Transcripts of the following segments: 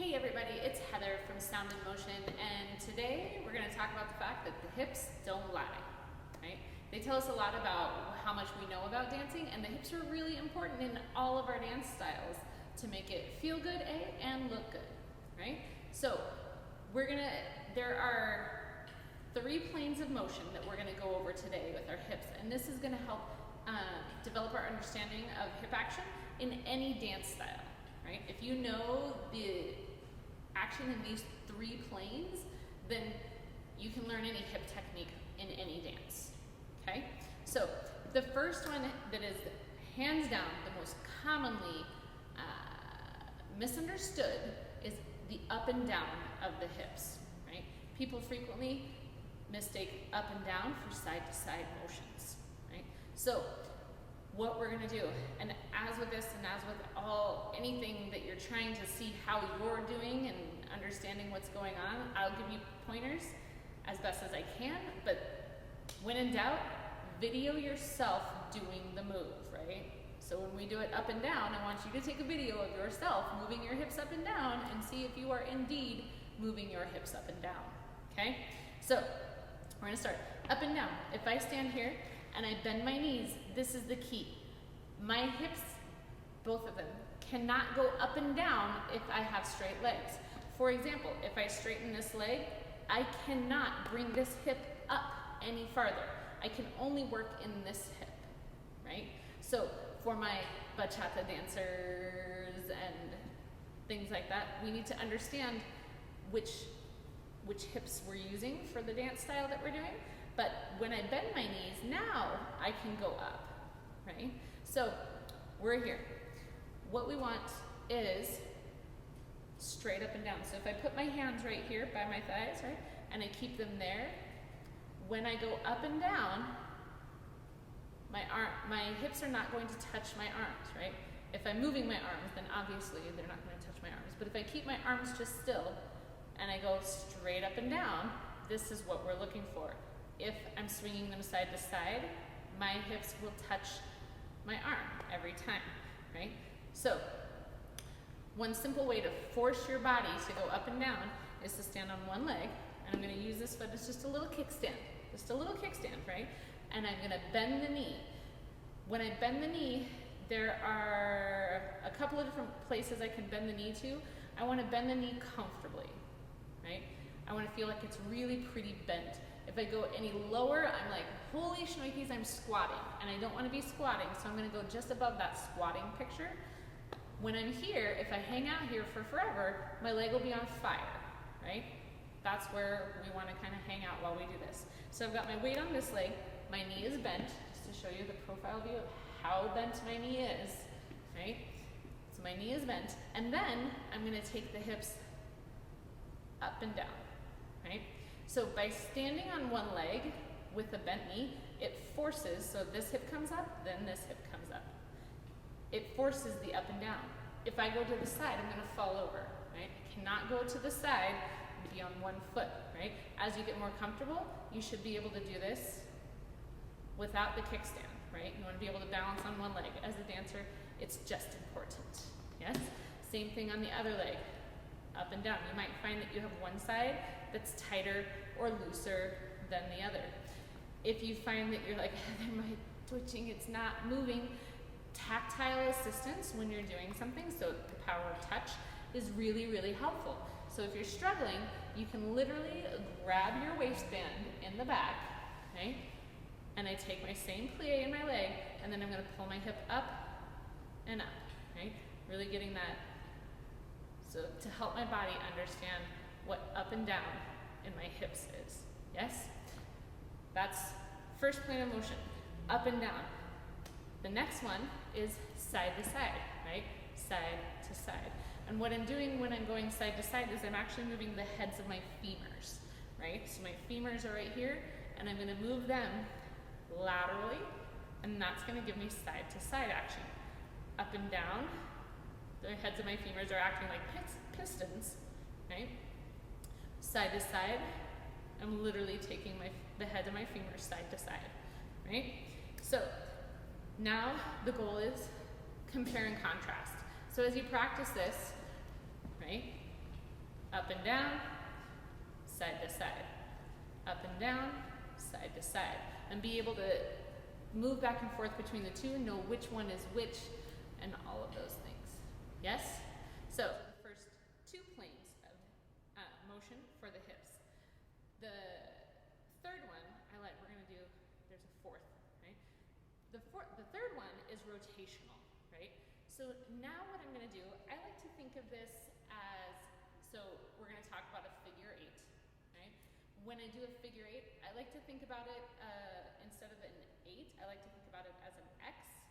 Hey everybody, it's Heather from Sound in Motion, and today we're going to talk about the fact that the hips don't lie, right? They tell us a lot about how much we know about dancing, and the hips are really important in all of our dance styles to make it feel good, and look good, right? So there are 3 planes of motion that we're going to go over today with our hips, and this is going to help develop our understanding of hip action in any dance style. Right? If you know the action in these 3 planes, then you can learn any hip technique in any dance. Okay? So the first one that is hands down the most commonly misunderstood is the up and down of the hips. Right? People frequently mistake up and down for side to side motions. Right? So what we're going to do, and as with this and as with anything that you're trying to see how you're doing and understanding what's going on, I'll give you pointers as best as I can, but when in doubt, video yourself doing the move, right? So when we do it up and down, I want you to take a video of yourself moving your hips up and down and see if you are indeed moving your hips up and down, okay? So we're going to start up and down. If I stand here and I bend my knees, this is the key. My hips, both of them, cannot go up and down if I have straight legs. For example, if I straighten this leg, I cannot bring this hip up any farther. I can only work in this hip, right? So for my bachata dancers and things like that, we need to understand which hips we're using for the dance style that we're doing. But when I bend my knees, now I can go up, right? So we're here. What we want is straight up and down. So if I put my hands right here by my thighs, right, and I keep them there, when I go up and down, my hips are not going to touch my arms, right? If I'm moving my arms, then obviously they're not going to touch my arms. But if I keep my arms just still and I go straight up and down, this is what we're looking for. If I'm swinging them side to side, my hips will touch my arm every time, right? So one simple way to force your body to go up and down is to stand on one leg, and I'm going to use this foot as just a little kickstand, right? And I'm going to bend the knee. When I bend the knee, there are a couple of different places I can bend the knee to. I want to bend the knee comfortably, right? I want to feel like it's really pretty bent. If I go any lower, I'm like, holy shnikes, I'm squatting. And I don't want to be squatting, so I'm going to go just above that squatting picture. When I'm here, if I hang out here for forever, my leg will be on fire, right? That's where we want to kind of hang out while we do this. So I've got my weight on this leg, my knee is bent, just to show you the profile view of how bent my knee is, right? So my knee is bent, and then I'm going to take the hips up and down, right? So by standing on one leg with a bent knee, it forces, so this hip comes up, then this hip comes up. It forces the up and down. If I go to the side, I'm going to fall over, right? I cannot go to the side and be on one foot, right? As you get more comfortable, you should be able to do this without the kickstand, right? You want to be able to balance on one leg. As a dancer, it's just important, yes? Same thing on the other leg, up and down. You might find that you have one side that's tighter or looser than the other. If you find that you're like, my twitching, it's not moving, tactile assistance when you're doing something, so the power of touch is really, really helpful. So if you're struggling, you can literally grab your waistband in the back, okay? And I take my same plie in my leg, and then I'm going to pull my hip up and up, right? Really getting that, so to help my body understand what up and down in my hips is, yes? That's first plane of motion, up and down. The next one is side to side, right? Side to side. And what I'm doing when I'm going side to side is I'm actually moving the heads of my femurs, right? So my femurs are right here, and I'm going to move them laterally, and that's going to give me side to side action. Up and down, the heads of my femurs are acting like pistons, right? Side to side, I'm literally taking the head of my femurs side to side, right? So now the goal is compare and contrast. So as you practice this, right, Up and down, side to side. Up and down, side to side. And be able to move back and forth between the two and know which one is which and all of those things. Yes? So, the first two planes of motion for the hips. The third one, we're going to do, there's a fourth, right? The third one is rotational, right? So now what I'm going to do, I like to think of this as, so we're going to talk about a figure eight, right? When I do a figure eight, I like to think about it, instead of an 8, I like to think about it as an X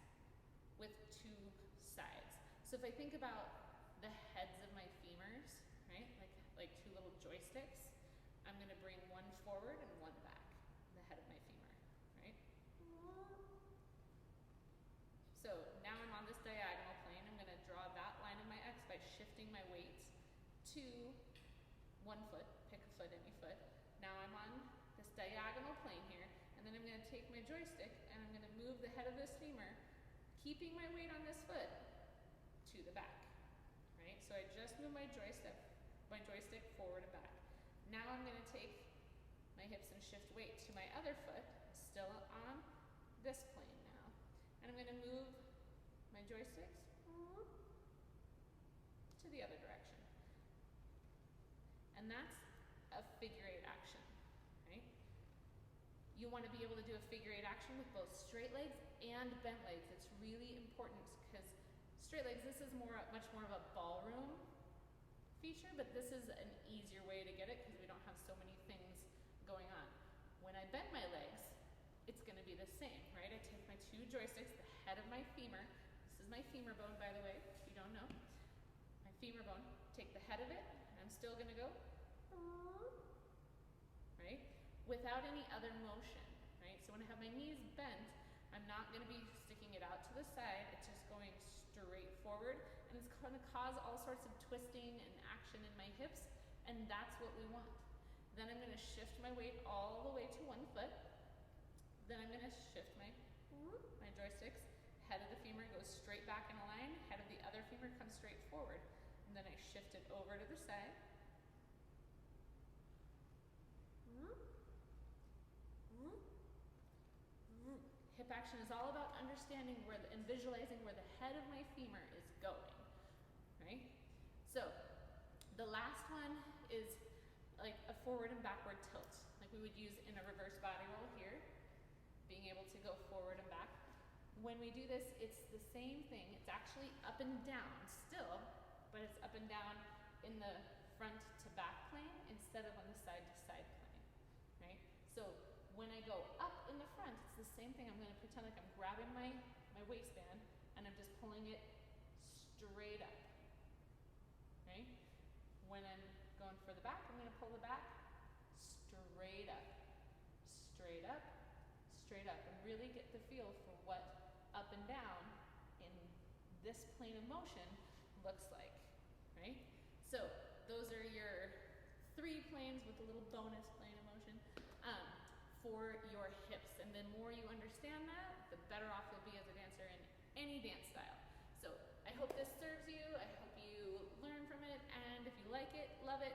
with two sides. So if I think about the heads of my femurs, right, like two little joysticks, I'm going to bring one forward and one back, the head of my femur, right? So now I'm on this diagonal plane. I'm going to draw that line of my X by shifting my weight to one foot, pick a foot, any foot. Now I'm on this diagonal plane here, and then I'm going to take my joystick and I'm going to move the head of this femur, keeping my weight on this foot, to the back, right? So I just move my joystick forward and back. Now I'm going to take my hips and shift weight to my other foot, still on this plane now, and I'm going to move my joysticks to the other direction. And that's a figure eight action, right? You want to be able to do a figure eight action with both straight legs and bent legs. It's really important because straight legs, this is much more of a ballroom feature, but this is an easier way to get it because we don't have so many things going on. When I bend my legs, it's going to be the same, right? I take my two joysticks, the head of my femur. This is my femur bone, by the way, if you don't know. My femur bone, take the head of it, and I'm still going to go, right? Without any other motion, right? So when I have my knees bent, I'm not going to be sticking it out to the side. It's just going straight forward, and it's going to cause all sorts of twisting and action in my hips, and that's what we want. Then I'm going to shift my weight all the way to one foot. Then I'm going to shift my joysticks. Head of the femur goes straight back in a line. Head of the other femur comes straight forward. And then I shift it over to the side. Hip action is all about understanding and visualizing where the head of my femur is going, right? So the last one is like a forward and backward tilt, like we would use in a reverse body roll here, being able to go forward and back. When we do this, it's the same thing. It's actually up and down still, but it's up and down in the front to back plane instead of on the side to side plane, right? So when I go up in the front, it's the same thing. I'm going to pretend like I'm grabbing my waistband and I'm just pulling it straight up, right? When I'm going for the back, I'm going to pull the back straight up, straight up, straight up, and really get the feel for what up and down in this plane of motion looks like, right? So those are your 3 planes with a little bonus plane of motion for your hips. And the more you understand that, the better off you'll be as a dancer in any dance style. So I hope this serves you. I hope you learn from it. And if you like it, love it,